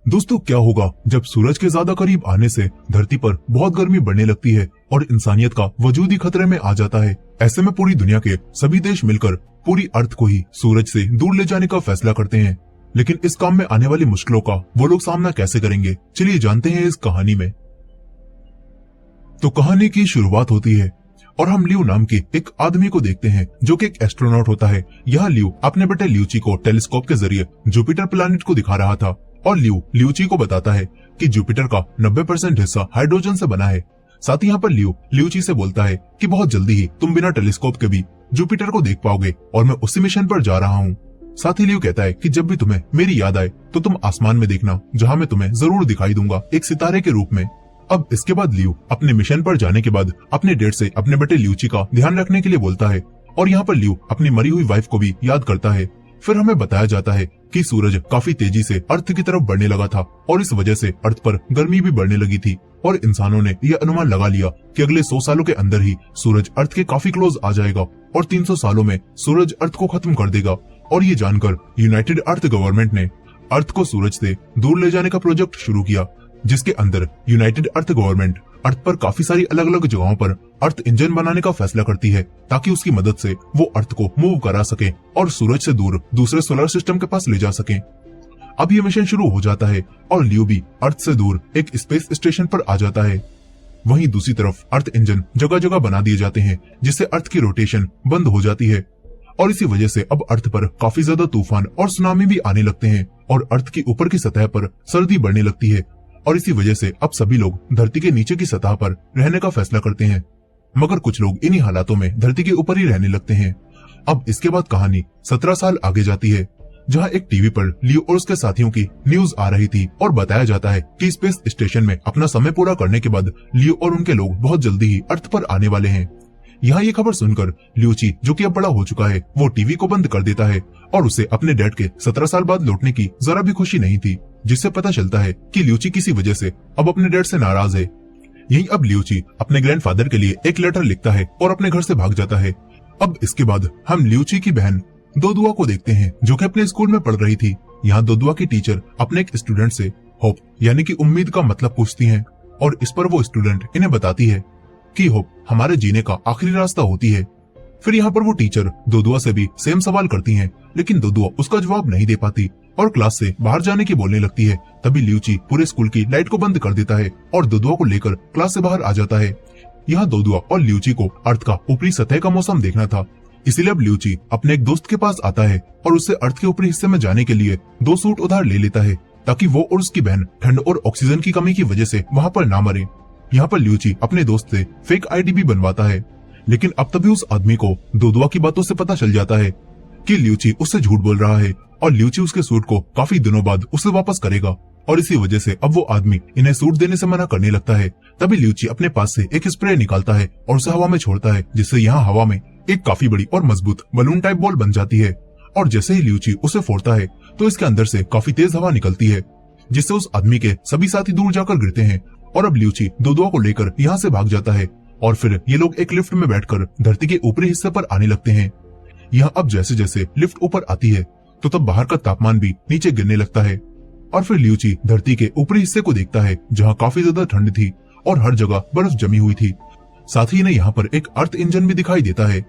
दोस्तों, क्या होगा जब सूरज के ज्यादा करीब आने से धरती पर बहुत गर्मी बढ़ने लगती है और इंसानियत का वजूद ही खतरे में आ जाता है। ऐसे में पूरी दुनिया के सभी देश मिलकर पूरी अर्थ को ही सूरज से दूर ले जाने का फैसला करते हैं। लेकिन इस काम में आने वाली मुश्किलों का वो लोग सामना कैसे करेंगे, चलिए जानते हैं इस कहानी में। तो कहानी की शुरुआत होती है और हम लियो नाम के एक आदमी को देखते हैं जो कि एक एस्ट्रोनॉट होता है। यह लियो अपने बेटे लियूची को टेलीस्कोप के जरिए जुपिटर प्लैनेट को दिखा रहा था और लियो लियूची को बताता है कि जुपिटर का 90% हिस्सा हाइड्रोजन से बना है। साथ ही यहाँ पर लियो लियूची से बोलता है कि बहुत जल्दी ही तुम बिना टेलीस्कोप के भी जुपिटर को देख पाओगे और मैं उसी मिशन पर जा रहा हूँ। साथ ही लियो कहता है कि जब भी तुम्हें मेरी याद आए तो तुम आसमान में देखना, जहाँ मैं तुम्हें जरूर दिखाई दूंगा एक सितारे के रूप में। अब इसके बाद लियो अपने मिशन पर जाने के बाद अपने डैड से अपने बेटे लियूची का ध्यान रखने के लिए बोलता है और यहाँ पर लियो अपनी मरी हुई वाइफ को भी याद करता है। फिर हमें बताया जाता है कि सूरज काफी तेजी से अर्थ की तरफ बढ़ने लगा था और इस वजह से अर्थ पर गर्मी भी बढ़ने लगी थी और इंसानों ने यह अनुमान लगा लिया कि अगले 100 सालों के अंदर ही सूरज अर्थ के काफी क्लोज आ जाएगा और 300 सालों में सूरज अर्थ को खत्म कर देगा। और ये जानकर यूनाइटेड अर्थ गवर्नमेंट ने अर्थ को सूरज से दूर ले जाने का प्रोजेक्ट शुरू किया, जिसके अंदर यूनाइटेड अर्थ गवर्नमेंट अर्थ पर काफी सारी अलग अलग जगहों पर अर्थ इंजन बनाने का फैसला करती है ताकि उसकी मदद से वो अर्थ को मूव करा सके और सूरज से दूर दूसरे सोलर सिस्टम के पास ले जा सके। अब ये मिशन शुरू हो जाता है और लियो भी अर्थ से दूर एक स्पेस स्टेशन पर आ जाता है। वहीं दूसरी तरफ अर्थ इंजन जगह जगह बना दिए जाते हैं जिससे अर्थ की रोटेशन बंद हो जाती है और इसी वजह से अब अर्थ पर काफी ज्यादा तूफान और सुनामी भी आने लगते हैं और अर्थ की ऊपर की सतह पर सर्दी बढ़ने लगती है और इसी वजह से अब सभी लोग धरती के नीचे की सतह पर रहने का फैसला करते हैं, मगर कुछ लोग इन्हीं हालातों में धरती के ऊपर ही रहने लगते हैं। अब इसके बाद कहानी 17 साल आगे जाती है, जहां एक टीवी पर लियो और उसके साथियों की न्यूज आ रही थी और बताया जाता है कि स्पेस स्टेशन में अपना समय पूरा करने के बाद लियो और उनके लोग बहुत जल्दी ही अर्थ पर आने वाले हैं। यहाँ ये खबर सुनकर लियूची, जो कि अब बड़ा हो चुका है, वो टीवी को बंद कर देता है और उसे अपने डैड के 17 साल बाद लौटने की जरा भी खुशी नहीं थी, जिससे पता चलता है कि लियूची किसी वजह से अब अपने डैड से नाराज है। यही अब लियूची अपने ग्रैंडफादर के लिए एक लेटर लिखता है और अपने घर से भाग जाता है। अब इसके बाद हम लियूची की बहन दोदुआ को देखते हैं, जो कि अपने स्कूल में पढ़ रही थी। यहाँ दोदुआ की टीचर अपने एक स्टूडेंट से होप यानी कि उम्मीद का मतलब पूछती है और इस पर वो स्टूडेंट इन्हें बताती है कि होप हमारे जीने का आखिरी रास्ता होती है। फिर यहाँ पर वो टीचर दोदुआ से भी सेम सवाल करती हैं, लेकिन दोदुआ उसका जवाब नहीं दे पाती और क्लास से बाहर जाने की बोलने लगती है। तभी लियूची पूरे स्कूल की लाइट को बंद कर देता है और दोदुआ को लेकर क्लास से बाहर आ जाता है। यहाँ दोदुआ और लियूची को अर्थ का ऊपरी सतह का मौसम देखना था, इसीलिए अब लियूची अपने एक दोस्त के पास आता है और उससे अर्थ के ऊपरी हिस्से में जाने के लिए 2 सूट उधार ले लेता है ताकि वो और उसकी बहन ठंड और ऑक्सीजन की कमी की वजह से वहाँ पर ना मरे। यहाँ पर लियूची अपने दोस्त से फेक आईडी भी बनवाता है, लेकिन अब तभी उस आदमी को दोदुआ की बातों से पता चल जाता है कि लियूची उससे झूठ बोल रहा है और लियूची उसके सूट को काफी दिनों बाद उसे वापस करेगा और इसी वजह से अब वो आदमी इन्हें सूट देने से मना करने लगता है। तभी लियूची अपने पास से एक स्प्रे निकालता है और उसे हवा में छोड़ता है, जिससे यहाँ हवा में एक काफी बड़ी और मजबूत बलून टाइप बॉल बन जाती है और जैसे ही लियूची उसे फोड़ता है तो इसके अंदर से काफी तेज हवा निकलती है, जिससे उस आदमी के सभी साथी दूर जाकर गिरते हैं और अब लियूची दोदुआ को लेकर यहाँ से भाग जाता है और फिर ये लोग एक लिफ्ट में बैठकर धरती के ऊपरी हिस्से पर आने लगते हैं। यहाँ अब जैसे जैसे लिफ्ट ऊपर आती है तो तब बाहर का तापमान भी नीचे गिरने लगता है और फिर लियूची धरती के ऊपरी हिस्से को देखता है, जहाँ काफी ज्यादा ठंड थी और हर जगह बर्फ जमी हुई थी। साथ ही इन्हें यहाँ पर एक अर्थ इंजन भी दिखाई देता है।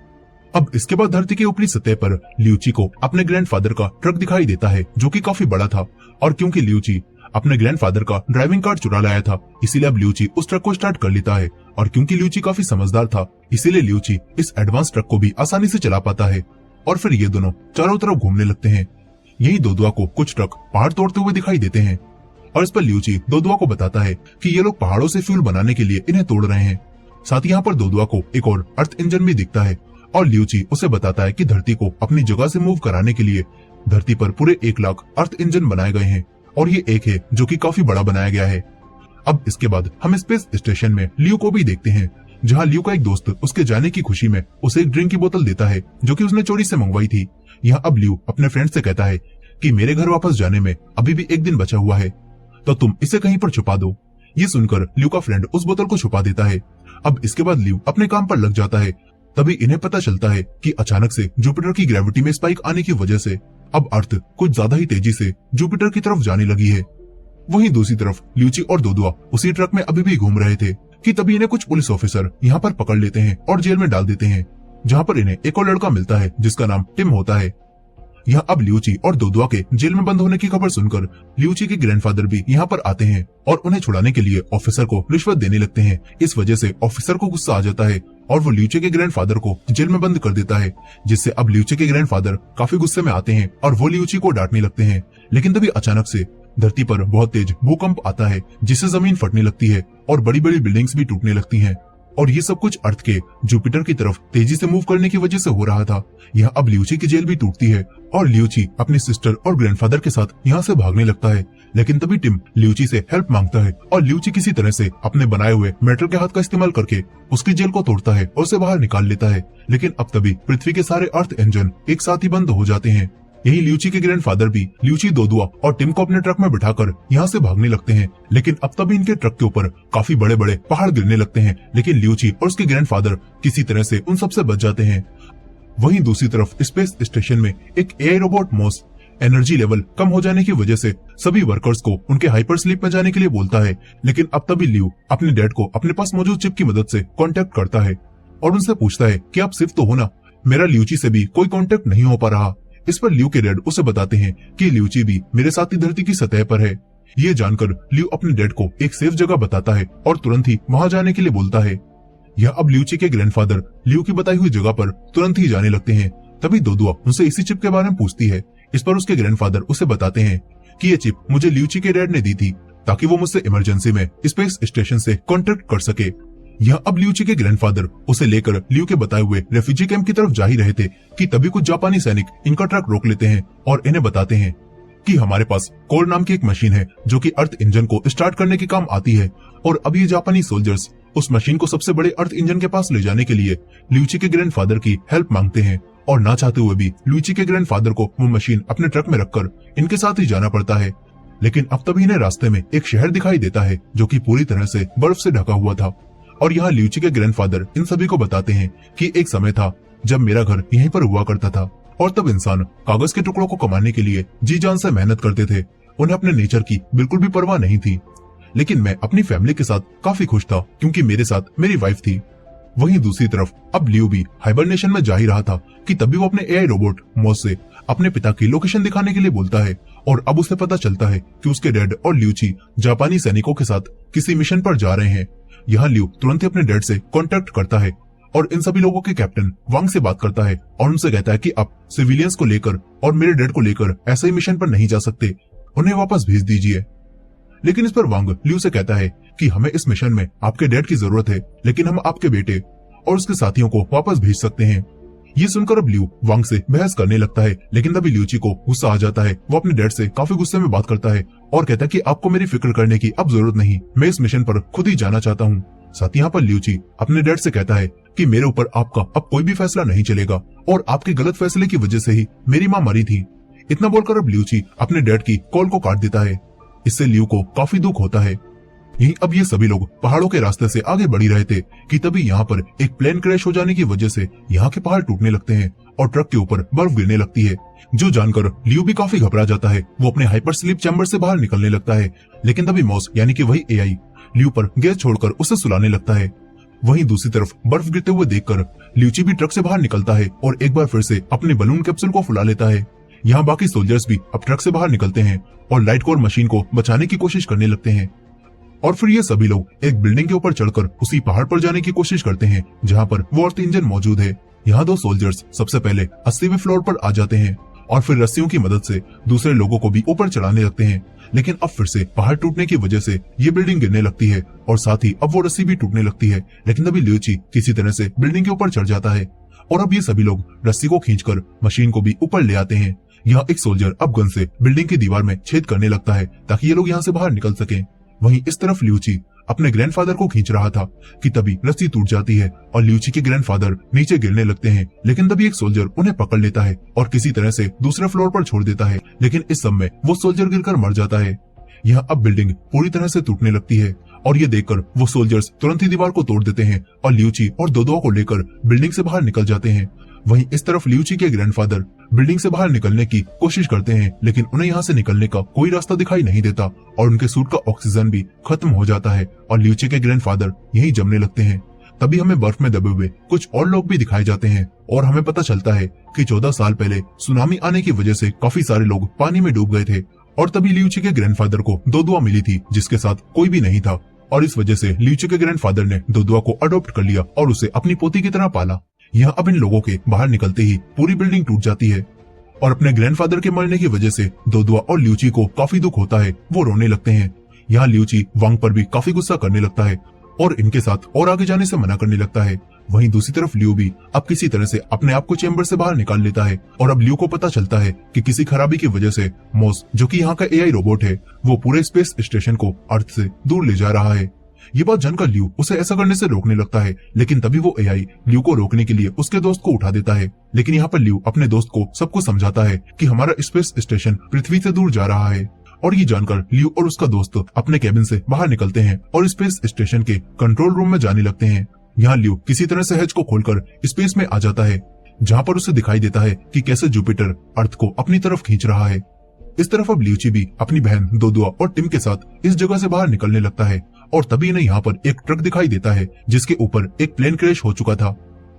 अब इसके बाद धरती के ऊपरी सतह पर लियूची को अपने ग्रैंडफादर का ट्रक दिखाई देता है, जो कि काफी बड़ा था और क्योंकि लियूची अपने ग्रैंडफादर का ड्राइविंग कार्ड चुरा लाया था, इसीलिए अब लियूची उस ट्रक को स्टार्ट कर लेता है और क्योंकि लियूची काफी समझदार था, इसीलिए लियूची इस एडवांस ट्रक को भी आसानी से चला पाता है और फिर ये दोनों चारों तरफ घूमने लगते हैं। यही दोदुआ को कुछ ट्रक पहाड़ तोड़ते हुए दिखाई देते हैं और इस पर लियूची दोदुआ को बताता है कि ये लोग पहाड़ों से फ्यूल बनाने के लिए इन्हें तोड़ रहे हैं। साथ ही यहाँ पर दोदुआ को एक और अर्थ इंजन भी दिखता है और लियूची उसे बताता है कि धरती को अपनी जगह से मूव कराने के लिए धरती पर पूरे 1 लाख अर्थ इंजन बनाए गए हैं और ये एक है जो कि काफी बड़ा बनाया गया है। अब इसके बाद हम स्पेस स्टेशन में लियो को भी देखते हैं, जहाँ लियो का एक दोस्त उसके जाने की खुशी में उसे एक ड्रिंक की बोतल देता है, जो कि उसने चोरी से मंगवाई थी। यहाँ अब लियो अपने फ्रेंड से कहता है कि मेरे घर वापस जाने में अभी भी 1 दिन बचा हुआ है, तो तुम इसे कहीं पर छुपा दो। ये सुनकर लियो का फ्रेंड उस बोतल को छुपा देता है। अब इसके बाद लियो अपने काम पर लग जाता है। तभी इन्हें पता चलता है कि अचानक से जुपिटर की ग्रेविटी में स्पाइक आने की वजह से अब अर्थ कुछ ज्यादा ही तेजी से जुपिटर की तरफ जाने लगी है। वहीं दूसरी तरफ ल्यूची और दोदुआ उसी ट्रक में अभी भी घूम रहे थे कि तभी इन्हें कुछ पुलिस ऑफिसर यहाँ पर पकड़ लेते हैं और जेल में डाल देते हैं, जहाँ पर इन्हें एक और लड़का मिलता है जिसका नाम टिम होता है। यहाँ अब ल्यूची और दोदुआ के जेल में बंद होने की खबर सुनकर ल्यूची के ग्रैंडफादर भी यहाँ पर आते हैं और उन्हें छुड़ाने के लिए ऑफिसर को रिश्वत देने लगते हैं। इस वजह से ऑफिसर को गुस्सा आ जाता है और वो ल्यूची के ग्रैंडफादर को जेल में बंद कर देता है, जिससे अब ल्यूची के ग्रैंडफादर काफी गुस्से में आते हैं और वो ल्यूची को डांटने लगते हैं। लेकिन तभी अचानक से धरती पर बहुत तेज भूकंप आता है, जिससे जमीन फटने लगती है और बड़ी बड़ी बिल्डिंग्स भी टूटने लगती हैं। और ये सब कुछ अर्थ के जुपिटर की तरफ तेजी से मूव करने की वजह से हो रहा था। यहाँ अब ल्यूची की जेल भी टूटती है और ल्यूची अपनी सिस्टर और ग्रैंडफादर के साथ यहाँ से भागने लगता है। लेकिन तभी टिम ल्यूची से हेल्प मांगता है और ल्यूची किसी तरह से अपने बनाए हुए मेटल के हाथ का इस्तेमाल करके उसकी जेल को तोड़ता है और उसे बाहर निकाल लेता है। लेकिन अब तभी पृथ्वी के सारे अर्थ इंजन एक साथ ही बंद हो जाते हैं। यही ल्यूची के ग्रैंडफादर भी ल्यूची, दोदुआ और टिम को अपने ट्रक में बिठाकर यहाँ से भागने लगते हैं। लेकिन अब तभी इनके ट्रक के ऊपर काफी बड़े बड़े पहाड़ गिरने लगते हैं, लेकिन ल्यूची और उसके ग्रैंडफादर किसी तरह से उन सबसे बच जाते हैं। वहीं दूसरी तरफ स्पेस स्टेशन में एक एआई रोबोट मॉस एनर्जी लेवल कम हो जाने की वजह से सभी वर्कर्स को उनके हाइपर स्लीप में जाने के लिए बोलता है। लेकिन अब तभी ल्यू अपने डैड को अपने पास मौजूद चिप की मदद से कांटेक्ट करता है और उनसे पूछता है कि आप सिर्फ तो हो ना, मेरा ल्यूची से भी कोई कांटेक्ट नहीं हो पा रहा। इस पर ल्यू के डैड उसे बताते हैं कि ल्यूची भी मेरे साथ ही धरती की सतह पर है। ये जानकर ल्यू अपने डैड को एक सेफ जगह बताता है और तुरंत ही वहां जाने के लिए बोलता है। यह अब ल्यूची के ग्रैंडफादर ल्यू की बताई हुई जगह पर तुरंत ही जाने लगते हैं। तभी दोदुआ उनसे इसी चिप के बारे में पूछती है। इस पर उसके ग्रैंडफादर उसे बताते हैं कि ये चिप मुझे ल्यूची के डैड ने दी थी ताकि वो मुझसे इमरजेंसी में स्पेस स्टेशन से कांटेक्ट कर सके। यह अब ल्यूची के ग्रैंडफादर उसे लेकर ल्यू के बताए हुए रेफ्यूजी कैंप की तरफ जा ही रहे थे कि तभी कुछ जापानी सैनिक इनका ट्रक रोक लेते हैं और इन्हें बताते हैं कि हमारे पास कोर नाम की एक मशीन है जो कि अर्थ इंजन को स्टार्ट करने के काम आती है। और अब ये जापानी सोल्जर्स उस मशीन को सबसे बड़े अर्थ इंजन के पास ले जाने के लिए ल्यूची के ग्रैंडफादर की हेल्प मांगते हैं और ना चाहते हुए भी ल्यूची के ग्रैंडफादर को वो मशीन अपने ट्रक में रखकर इनके साथ ही जाना पड़ता है। लेकिन अब तभी इन्हें रास्ते में एक शहर दिखाई देता है जो कि पूरी तरह से बर्फ से ढका हुआ था। और यहाँ ल्यूची के ग्रैंडफादर इन सभी को बताते हैं कि एक समय था जब मेरा घर यहीं पर हुआ करता था और तब इंसान कागज के टुकड़ों को कमाने के लिए जी जान से मेहनत करते थे। उन्हें अपने नेचर की बिल्कुल भी परवाह नहीं थी। लेकिन मैं अपनी फैमिली के साथ काफी खुश था क्योंकि मेरे साथ मेरी वाइफ थी। वहीं दूसरी तरफ अब ल्यू भी हाइबरनेशन में जा ही रहा था कि तभी वो अपने एआई रोबोट मॉस से अपने पिता की लोकेशन दिखाने के लिए बोलता है और अब उसे पता चलता है कि उसके डैड और ल्यूची जापानी सैनिकों के साथ किसी मिशन पर जा रहे हैं। यहाँ ल्यू तुरंत ही अपने डैड से कांटेक्ट करता है और इन सभी लोगों के कैप्टन वांग से बात करता है और उनसे कहता है कि आप सिविलियंस को लेकर और मेरे डैड को लेकर ऐसे ही मिशन पर नहीं जा सकते, उन्हें वापस भेज दीजिए। लेकिन इस पर वांग ल्यू से कहता है कि हमें इस मिशन में आपके डैड की जरूरत है, लेकिन हम आपके बेटे और उसके साथियों को वापस भेज सकते हैं। ये सुनकर अब ल्यू वांग से बहस करने लगता है, लेकिन तभी ल्यूची को गुस्सा आ जाता है। वो अपने डैड से काफी गुस्से में बात करता है और कहता है कि आपको मेरी फिक्र करने की अब जरूरत नहीं, मैं इस मिशन पर खुद ही जाना चाहता हूँ। साथ ही यहाँ पर ल्यूची अपने डैड से कहता है कि मेरे ऊपर आपका अब कोई भी फैसला नहीं चलेगा और आपके गलत फैसले की वजह से ही मेरी माँ मरी थी। इतना बोलकर अब ल्यूची अपने डैड की कॉल को काट देता है। इससे ल्यू को काफी दुख होता है। यहीं अब ये सभी लोग पहाड़ों के रास्ते से आगे बढ़ ही रहे थे कि तभी यहाँ पर एक प्लेन क्रैश हो जाने की वजह से यहाँ के पहाड़ टूटने लगते हैं और ट्रक के ऊपर बर्फ गिरने लगती है, जो जानकर ल्यू भी काफी घबरा जाता है। वो अपने हाइपर स्लीप चैम्बर से बाहर निकलने लगता है, लेकिन तभी मॉस यानी कि वही एआई ल्यू पर गैस छोड़कर उसे सुलाने लगता है। वहीं दूसरी तरफ बर्फ गिरते हुए देखकर ल्यूची भी ट्रक से बाहर निकलता है और एक बार फिर से अपने बलून कैप्सूल को फुला लेता है। यहाँ बाकी सोल्जर्स भी अब ट्रक से बाहर निकलते हैं और लाइट कोर मशीन को बचाने की कोशिश करने लगते हैं। और फिर ये सभी लोग एक बिल्डिंग के ऊपर चढ़कर उसी पहाड़ पर जाने की कोशिश करते हैं जहाँ पर वो अर्थ इंजन मौजूद है। यहाँ दो सोल्जर्स सबसे पहले 80वें फ्लोर पर आ जाते हैं और फिर रस्सियों की मदद से दूसरे लोगों को भी ऊपर चढ़ाने लगते हैं। लेकिन अब फिर से पहाड़ टूटने की वजह से ये बिल्डिंग गिरने लगती है और साथ ही अब वो रस्सी भी टूटने लगती है। लेकिन तभी ल्यूची किसी तरह से बिल्डिंग के ऊपर चढ़ जाता है और अब ये सभी लोग रस्सी को खींचकर मशीन को भी ऊपर ले आते हैं। यहाँ एक सोल्जर अब गन से बिल्डिंग की दीवार में छेद करने लगता है ताकि ये लोग यहाँ से बाहर निकल सकें। वहीं इस तरफ ल्यूची अपने ग्रैंडफादर को खींच रहा था कि तभी रस्सी टूट जाती है और ल्यूची के ग्रैंडफादर नीचे गिरने लगते हैं। लेकिन तभी एक सोल्जर उन्हें पकड़ लेता है और किसी तरह से दूसरे फ्लोर पर छोड़ देता है। लेकिन इस समय वो सोल्जर गिरकर मर जाता है। यहाँ अब बिल्डिंग पूरी तरह से टूटने लगती है और ये देखकर वो सोल्जर्स तुरंत ही दीवार को तोड़ देते हैं और ल्यूची और दोदुआ को लेकर बिल्डिंग से बाहर निकल जाते हैं। वहीं इस तरफ लियूची के ग्रैंडफादर बिल्डिंग से बाहर निकलने की कोशिश करते हैं, लेकिन उन्हें यहाँ से निकलने का कोई रास्ता दिखाई नहीं देता और उनके सूट का ऑक्सीजन भी खत्म हो जाता है और लियूची के ग्रैंडफादर यहीं जमने लगते हैं। तभी हमें बर्फ में दबे हुए कुछ और लोग भी दिखाए जाते हैं और हमें पता चलता है कि 14 साल पहले सुनामी आने की वजह से काफी सारे लोग पानी में डूब गए थे और तभी लियूची के ग्रैंडफादर को दोदुआ मिली थी जिसके साथ कोई भी नहीं था और इस वजह से लियूची के ग्रैंडफादर ने दोदुआ को अडॉप्ट कर लिया और उसे अपनी पोती की तरह पाला। यहाँ अब इन लोगों के बाहर निकलते ही पूरी बिल्डिंग टूट जाती है और अपने ग्रैंडफादर के मरने की वजह से दोदुआ और लियूची को काफी दुख होता है, वो रोने लगते हैं। यहाँ लियूची वांग पर भी काफी गुस्सा करने लगता है और इनके साथ और आगे जाने से मना करने लगता है। वहीं दूसरी तरफ लियू भी अब किसी तरह से अपने आप को चेंबर से बाहर निकाल लेता है और अब लियू को पता चलता है कि किसी खराबी की वजह से मॉस, जो कि यहाँ का एआई रोबोट है, वो पूरे स्पेस स्टेशन को अर्थ से दूर ले जा रहा है। ये बात जानकर लियू उसे ऐसा करने से रोकने लगता है, लेकिन तभी वो एआई लियू को रोकने के लिए उसके दोस्त को उठा देता है। लेकिन यहाँ पर लियू अपने दोस्त को सब कुछ समझाता है कि हमारा स्पेस स्टेशन पृथ्वी से दूर जा रहा है और ये जानकर लियू और उसका दोस्त अपने केबिन से बाहर निकलते हैं और स्पेस स्टेशन के कंट्रोल रूम में जाने लगते हैं। यहाँ लियू किसी तरह से हैच को खोलकर स्पेस में आ जाता है, जहाँ पर उसे दिखाई देता है कि कैसे जुपिटर अर्थ को अपनी तरफ खींच रहा है। इस तरफ अब लियूची भी अपनी बहन दोदुआ और टिम के साथ इस जगह से बाहर निकलने लगता है और तभी इन्हें यहाँ पर एक ट्रक दिखाई देता है जिसके ऊपर एक प्लेन क्रैश हो चुका था।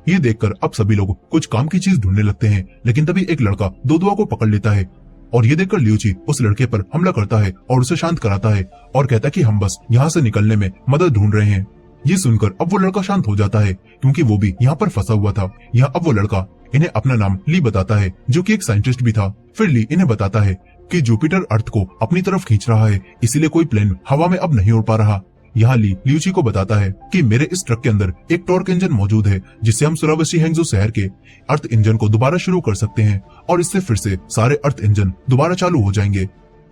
ये देखकर अब सभी लोग कुछ काम की चीज ढूंढने लगते हैं, लेकिन तभी एक लड़का दोदुआ को पकड़ लेता है और ये देखकर लियूची उस लड़के पर हमला करता है और उसे शांत कराता है और कहता है कि हम बस यहाँ से निकलने में मदद ढूंढ रहे हैं। ये सुनकर अब वो लड़का शांत हो जाता है क्योंकि वो भी यहाँ पर फंसा हुआ था। यहाँ अब वो लड़का इन्हें अपना नाम ली बताता है, जो कि एक साइंटिस्ट भी था। फिर ली इन्हें बताता है कि जुपिटर अर्थ को अपनी तरफ खींच रहा है, इसीलिए कोई प्लेन हवा में अब नहीं उड़ पा रहा। यहाँ ली लियूची को बताता है कि मेरे इस ट्रक के अंदर एक टॉर्क इंजन मौजूद है जिससे हम सुलावेसी हैंगजो शहर के अर्थ इंजन को दोबारा शुरू कर सकते हैं और इससे फिर से सारे अर्थ इंजन दोबारा चालू हो जाएंगे।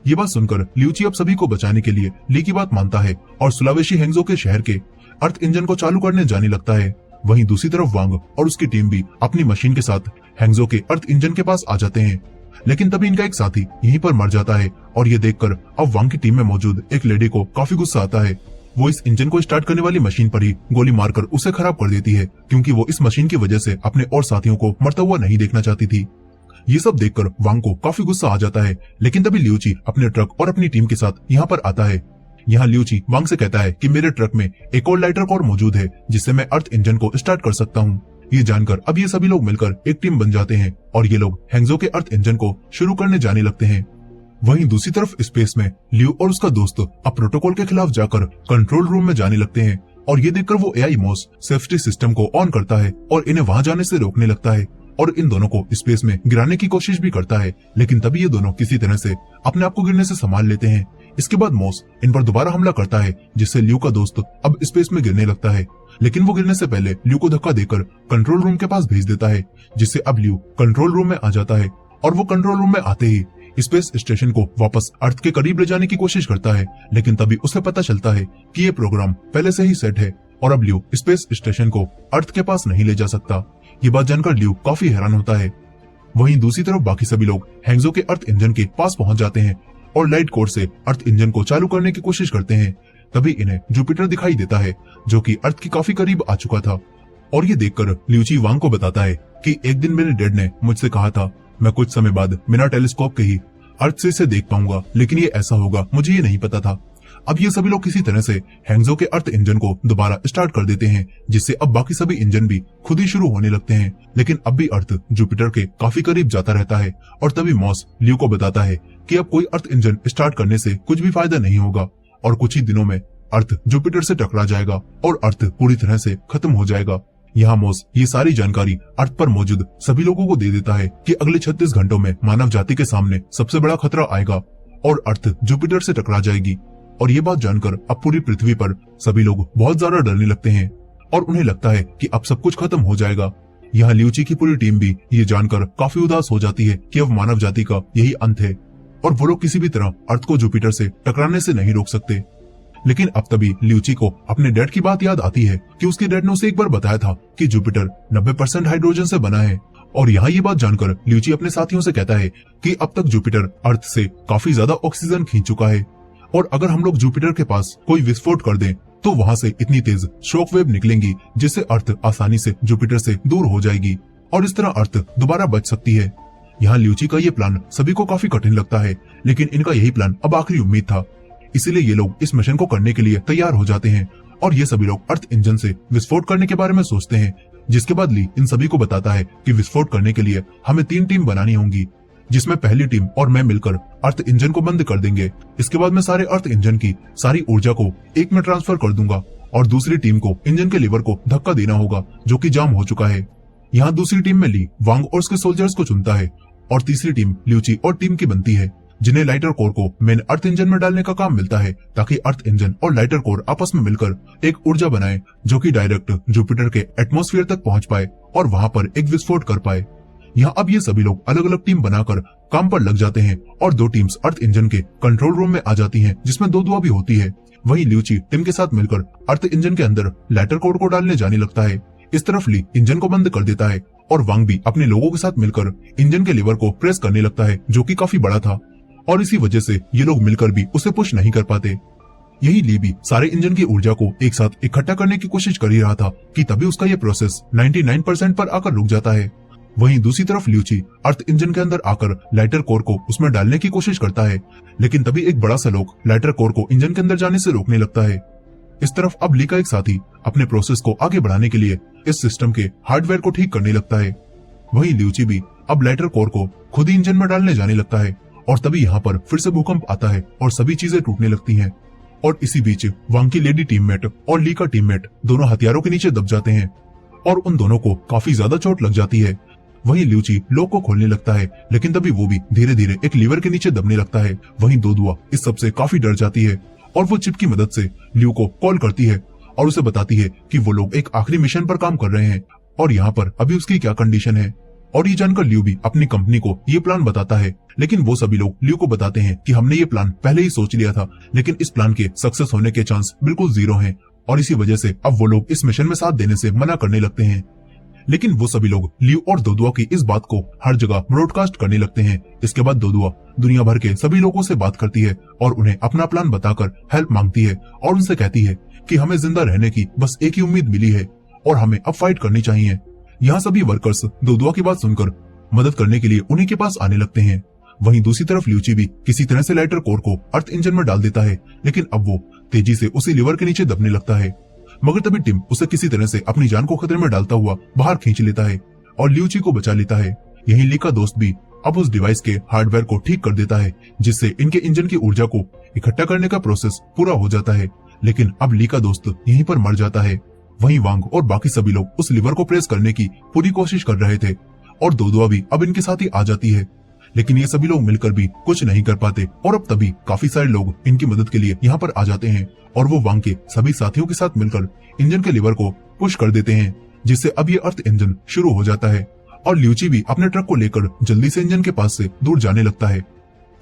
ये बात सुनकर लियूची अब सभी को बचाने के लिए ली की बात मानता है और सुलावेसी हैंगजो के शहर के अर्थ इंजन को चालू करने जाने लगता है। वहीं दूसरी तरफ वांग और उसकी टीम भी अपनी मशीन के साथ हैंगजो के अर्थ इंजन के पास आ जाते हैं, लेकिन तभी इनका एक साथी यहीं पर मर जाता है और ये देखकर अब वांग की टीम में मौजूद एक लेडी को काफी गुस्सा आता है। वो इस इंजन को स्टार्ट करने वाली मशीन पर ही गोली मारकर उसे खराब कर देती है क्योंकि वो इस मशीन की वजह से अपने और साथियों को मरता हुआ नहीं देखना चाहती थी। ये सब देखकर वांग को काफी गुस्सा आ जाता है, लेकिन तभी लियूची अपने ट्रक और अपनी टीम के साथ यहाँ पर आता है। यहाँ लियूची वांग से कहता है कि मेरे ट्रक में एक और लाइटर कोर मौजूद है जिससे मैं अर्थ इंजन को स्टार्ट कर सकता हूँ। ये जानकर अब ये सभी लोग मिलकर एक टीम बन जाते हैं और ये लोग हैंगजो के अर्थ इंजन को शुरू करने जाने लगते हैं। वहीं दूसरी तरफ स्पेस में लियू और उसका दोस्त अब प्रोटोकॉल के खिलाफ जाकर कंट्रोल रूम में जाने लगते हैं और ये देखकर वो एआई मॉस सेफ्टी सिस्टम को ऑन करता है और इन्हें वहां जाने से रोकने लगता है और इन दोनों को स्पेस में गिराने की कोशिश भी करता है, लेकिन तभी ये दोनों किसी तरह से अपने आप को गिरने से संभाल लेते हैं। इसके बाद मॉस इन पर दोबारा हमला करता है जिससे लियू का दोस्त अब स्पेस में गिरने लगता है, लेकिन वो गिरने से पहले लियू को धक्का देकर कंट्रोल रूम के पास भेज देता है जिससे अब लियू कंट्रोल रूम में आ जाता है और वो कंट्रोल रूम में आते ही स्पेस स्टेशन को वापस अर्थ के करीब ले जाने की कोशिश करता है, लेकिन तभी उसे पता चलता है कि ये प्रोग्राम पहले से ही सेट है और अब लियू स्पेस स्टेशन को अर्थ के पास नहीं ले जा सकता। ये बात जानकर लियू काफी हैरान होता है। वहीं दूसरी तरफ बाकी सभी लोग हैंगजो के अर्थ इंजन के पास पहुंच जाते हैं और लाइट कोड से अर्थ इंजन को चालू करने की कोशिश करते हैं। तभी इन्हें जुपिटर दिखाई देता है जो कि अर्थ के काफी करीब आ चुका था और ये देखकर लियूची वांग को बताता है कि एक दिन मेरे डैड ने मुझसे कहा था मैं कुछ समय बाद बिना टेलीस्कोप के ही अर्थ से इसे देख पाऊंगा, लेकिन ये ऐसा होगा मुझे ये नहीं पता था। अब ये सभी लोग किसी तरह से हैंगजो के अर्थ इंजन को दोबारा स्टार्ट कर देते हैं जिससे अब बाकी सभी इंजन भी खुद ही शुरू होने लगते हैं, लेकिन अब भी अर्थ जुपिटर के काफी करीब जाता रहता है और तभी मॉस लियू को बताता है कि अब कोई अर्थ इंजन स्टार्ट करने से कुछ भी फायदा नहीं होगा और कुछ ही दिनों में अर्थ जुपिटर से टकरा जाएगा और अर्थ पूरी तरह से खत्म हो जाएगा। यहाँ मॉस ये सारी जानकारी अर्थ पर मौजूद सभी लोगों को दे देता है कि अगले 36 घंटों में मानव जाति के सामने सबसे बड़ा खतरा आएगा और अर्थ जुपिटर से टकरा जाएगी। और ये बात जानकर अब पूरी पृथ्वी पर सभी लोग बहुत ज्यादा डरने लगते हैं और उन्हें लगता है कि अब सब कुछ खत्म हो जाएगा। यहाँ लियूची की पूरी टीम भी ये जानकर काफी उदास हो जाती है कि अब मानव जाति का यही अंत है और वो लोग किसी भी तरह अर्थ को जुपिटर से टकराने से नहीं रोक सकते। लेकिन अब तभी लियूची को अपने डैड की बात याद आती है कि उसके डैड ने उसे एक बार बताया था कि जुपिटर 90% हाइड्रोजन से बना है और यहाँ ये बात जानकर लियूची अपने साथियों से कहता है कि अब तक जुपिटर अर्थ से काफी ज्यादा ऑक्सीजन खींच चुका है और अगर हम लोग जुपिटर के पास कोई विस्फोट कर दें तो वहाँ से इतनी तेज शॉक वेव निकलेंगी जिससे अर्थ आसानी से जुपिटर से दूर हो जाएगी और इस तरह अर्थ दोबारा बच सकती है। यहाँ ल्यूची का ये प्लान सभी को काफी कठिन लगता है, लेकिन इनका यही प्लान अब आखिरी उम्मीद था। इसीलिए ये लोग इस मिशन को करने के लिए तैयार हो जाते हैं और ये सभी लोग अर्थ इंजन से विस्फोट करने के बारे में सोचते हैं। जिसके बाद ली इन सभी को बताता है कि विस्फोट करने के लिए हमें 3 टीम बनानी होंगी, जिसमें पहली टीम और मैं मिलकर अर्थ इंजन को बंद कर देंगे। इसके बाद मैं सारे अर्थ इंजन की सारी ऊर्जा को एक में ट्रांसफर कर दूंगा और दूसरी टीम को इंजन के लीवर को धक्का देना होगा जो कि जाम हो चुका है। यहाँ दूसरी टीम में ली वांग और उसके सोल्जर्स को चुनता है और तीसरी टीम ल्यूची और टीम की बनती है, जिन्हें लाइटर कोर को मेन अर्थ इंजन में डालने का काम मिलता है ताकि अर्थ इंजन और लाइटर कोर आपस में मिलकर एक ऊर्जा बनाए जो कि डायरेक्ट जुपिटर के एटमॉस्फेयर तक पहुंच पाए और वहां पर एक विस्फोट कर पाए। यहाँ अब ये सभी लोग अलग अलग टीम बनाकर काम पर लग जाते हैं और 2 टीम्स अर्थ इंजन के कंट्रोल रूम में आ जाती हैं, जिसमें 2 दुआ भी होती है। वहीं ल्यूची टीम के साथ मिलकर अर्थ इंजन के अंदर लाइटर कोर को डालने जाने लगता है। इस तरफ ली इंजन को बंद कर देता है और वांग भी अपने लोगों के साथ मिलकर इंजन के लीवर को प्रेस करने लगता है जो कि काफी बड़ा था और इसी वजह से ये लोग मिलकर भी उसे पुश नहीं कर पाते। यही ली भी सारे इंजन की ऊर्जा को एक साथ इकट्ठा करने की कोशिश कर ही रहा था कि तभी उसका ये प्रोसेस 99% पर आकर रुक जाता है। वहीं दूसरी तरफ ल्यूची अर्थ इंजन के अंदर आकर लाइटर कोर को उसमें डालने की कोशिश करता है, लेकिन तभी एक बड़ा सा लोग लाइटर कोर को इंजन के अंदर जाने से रोकने लगता है। इस तरफ अब ली का एक साथी अपने प्रोसेस को आगे बढ़ाने के लिए इस सिस्टम के हार्डवेयर को ठीक करने लगता है। वहीं ल्यूची भी अब लाइटर कोर को खुद ही इंजन में डालने जाने लगता है और तभी यहाँ पर फिर से भूकंप आता है और सभी चीजें टूटने लगती हैं। और इसी बीच वांग की लेडी टीममेट और ली का टीममेट दोनों हथियारों के नीचे दब जाते हैं और उन दोनों को काफी ज्यादा चोट लग जाती है। वहीं ल्यूची लॉक को खोलने लगता है, लेकिन तभी वो भी धीरे धीरे एक लीवर के नीचे दबने लगता है। वहीं दो दुआ इस सबसे काफी डर जाती है और वो चिप की मदद से ल्यू को कॉल करती है और उसे बताती है कि वो लोग एक आखिरी मिशन पर काम कर रहे हैं और यहाँ पर अभी उसकी क्या कंडीशन है। और ये जानकर ल्यू भी अपनी कंपनी को ये प्लान बताता है, लेकिन वो सभी लोग ल्यू को बताते हैं कि हमने ये प्लान पहले ही सोच लिया था, लेकिन इस प्लान के सक्सेस होने के चांस बिल्कुल 0 हैं और इसी वजह से अब वो लोग इस मिशन में साथ देने से मना करने लगते हैं। लेकिन वो सभी लोग ल्यू और दोदुआ की इस बात को हर जगह ब्रॉडकास्ट करने लगते हैं। इसके बाद दोदुआ दुनिया भर के सभी लोगों से बात करती है और उन्हें अपना प्लान बताकर हेल्प मांगती है और उनसे कहती है कि हमें जिंदा रहने की बस एक ही उम्मीद मिली है और हमें अब फाइट करनी चाहिए। यहाँ सभी वर्कर्स दोदुआ की बात सुनकर मदद करने के लिए उन्हीं के पास आने लगते हैं। वहीं दूसरी तरफ ल्यूची भी किसी तरह से लाइटर कोर को अर्थ इंजन में डाल देता है, लेकिन अब वो तेजी से उसी लीवर के नीचे दबने लगता है। मगर तभी टिम उसे किसी तरह से अपनी जान को खतरे में डालता हुआ बाहर खींच लेता है और ल्यूची को बचा लेता है। यहीं ली का दोस्त भी अब उस डिवाइस के हार्डवेयर को ठीक कर देता है, जिससे इनके इंजन की ऊर्जा को इकट्ठा करने का प्रोसेस पूरा हो जाता है। लेकिन अब ली का दोस्त यहीं पर मर जाता है। वहीं वांग और बाकी सभी लोग उस लीवर को प्रेस करने की पूरी कोशिश कर रहे थे और दोदुआ भी अब इनके साथ ही आ जाती है, लेकिन ये सभी लोग मिलकर भी कुछ नहीं कर पाते और अब तभी काफी सारे लोग इनकी मदद के लिए यहाँ पर आ जाते हैं और वो वांग के सभी साथियों के साथ मिलकर इंजन के लीवर को पुश कर देते हैं, जिससे अब ये अर्थ इंजन शुरू हो जाता है और ल्यूची भी अपने ट्रक को लेकर जल्दी से इंजन के पास से दूर जाने लगता है।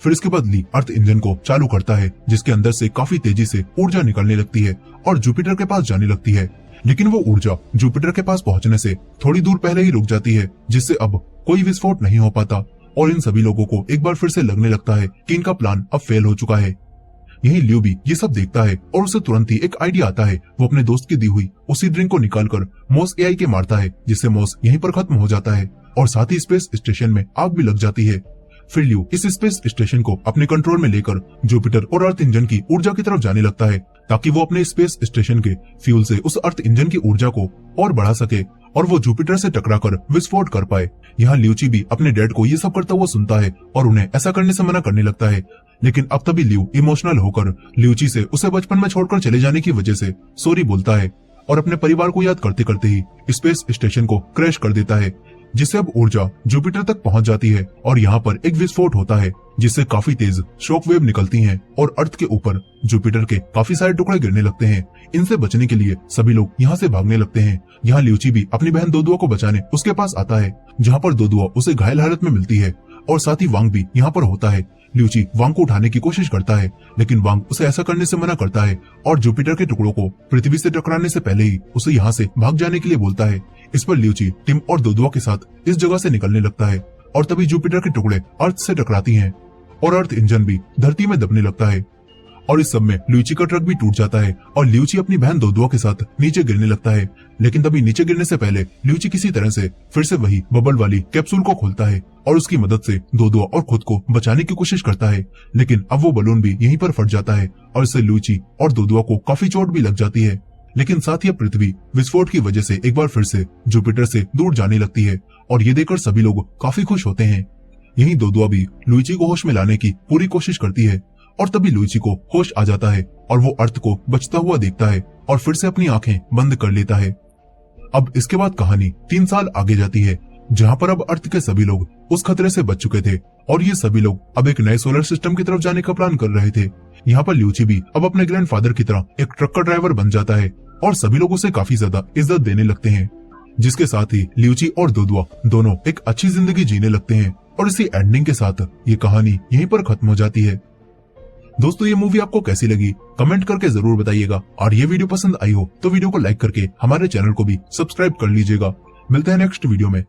फिर इसके बाद ली अर्थ इंजन को चालू करता है, जिसके अंदर से काफी तेजी से ऊर्जा निकलने लगती है और जुपिटर के पास जाने लगती है, लेकिन वो ऊर्जा जुपिटर के पास पहुंचने से थोड़ी दूर पहले ही रुक जाती है, जिससे अब कोई विस्फोट नहीं हो पाता और इन सभी लोगों को एक बार फिर से लगने लगता है कि इनका प्लान अब फेल हो चुका है। यही ल्यू भी ये सब देखता है और उसे तुरंत ही एक आइडिया आता है। वो अपने दोस्त की दी हुई उसी ड्रिंक को निकालकर मॉस एआई के मारता है, जिससे मॉस यहीं पर खत्म हो जाता है और साथ ही स्पेस स्टेशन में आग भी लग जाती है। फिर ल्यू इस स्पेस स्टेशन को अपने कंट्रोल में लेकर जुपिटर और अर्थ इंजन की ऊर्जा की तरफ जाने लगता है, ताकि वो अपने स्पेस स्टेशन के फ्यूल से उस अर्थ इंजन की ऊर्जा को और बढ़ा सके और वो जुपिटर से टकराकर विस्फोट कर पाए। यहाँ ल्यूची भी अपने डैड को ये सब करता हुआ सुनता है और उन्हें ऐसा करने से मना करने लगता है, लेकिन अब तभी ल्यू इमोशनल होकर ल्यूची से उसे बचपन में छोड़कर चले जाने की वजह से सॉरी बोलता है और अपने परिवार को याद करते करते ही स्पेस स्टेशन को क्रैश कर देता है, जिससे अब ऊर्जा जुपिटर तक पहुंच जाती है और यहाँ पर एक विस्फोट होता है, जिससे काफी तेज शॉक वेव निकलती हैं और अर्थ के ऊपर जुपिटर के काफी सारे टुकड़े गिरने लगते हैं। इनसे बचने के लिए सभी लोग यहाँ से भागने लगते हैं। यहाँ ल्यूची भी अपनी बहन दोदुआ को बचाने उसके पास आता है, जहाँ पर दोदुआ उसे घायल हालत में मिलती है और साथ ही वांग भी यहाँ पर होता है। ल्यूची वांग को उठाने की कोशिश करता है, लेकिन वांग उसे ऐसा करने से मना करता है और जुपिटर के टुकड़ों को पृथ्वी से टकराने से पहले ही उसे यहाँ से भाग जाने के लिए बोलता है। इस पर ल्यूची टिम और दोदुआ के साथ इस जगह से निकलने लगता है और तभी जुपिटर के टुकड़े अर्थ से टकराती हैं और अर्थ इंजन भी धरती में दबने लगता है और इस सब में ल्यूची का ट्रक भी टूट जाता है और ल्यूची अपनी बहन दोदुआ के साथ नीचे गिरने लगता है। लेकिन तभी नीचे गिरने से पहले ल्यूची किसी तरह से फिर से वही बबल वाली कैप्सूल को खोलता है और उसकी मदद से दोदुआ और खुद को बचाने की कोशिश करता है। लेकिन अब वो बलून भी यहीं पर फट जाता है और इससे ल्यूची और दोदुआ को काफी चोट भी लग जाती है। लेकिन साथ ही पृथ्वी विस्फोट की वजह से एक बार फिर से जुपिटर से दूर जाने लगती है और ये देखकर सभी लोग काफी खुश होते हैं। यहीं दोदुआ भी लुइची को होश में लाने की पूरी कोशिश करती है और तभी लुइची को होश आ जाता है और वो अर्थ को बचता हुआ देखता है और फिर से अपनी आंखें बंद कर लेता है। अब इसके बाद कहानी 3 साल आगे जाती है, जहाँ पर अब अर्थ के सभी लोग उस खतरे से बच चुके थे और ये सभी लोग अब एक नए सोलर सिस्टम की तरफ जाने का प्लान कर रहे थे। यहाँ पर ल्यूची भी अब अपने ग्रैंडफादर की तरह एक ट्रक का ड्राइवर बन जाता है और सभी लोग उसे काफी ज्यादा इज्जत देने लगते हैं, जिसके साथ ही ल्यूची और दोदुआ दोनों एक अच्छी जिंदगी जीने लगते हैं। और इसी एंडिंग के साथ ये कहानी यहीं पर खत्म हो जाती है। दोस्तों, ये मूवी आपको कैसी लगी कमेंट करके जरूर बताइएगा और ये वीडियो पसंद आई हो तो वीडियो को लाइक करके हमारे चैनल को भी सब्सक्राइब कर लीजिएगा। मिलते हैं नेक्स्ट वीडियो में।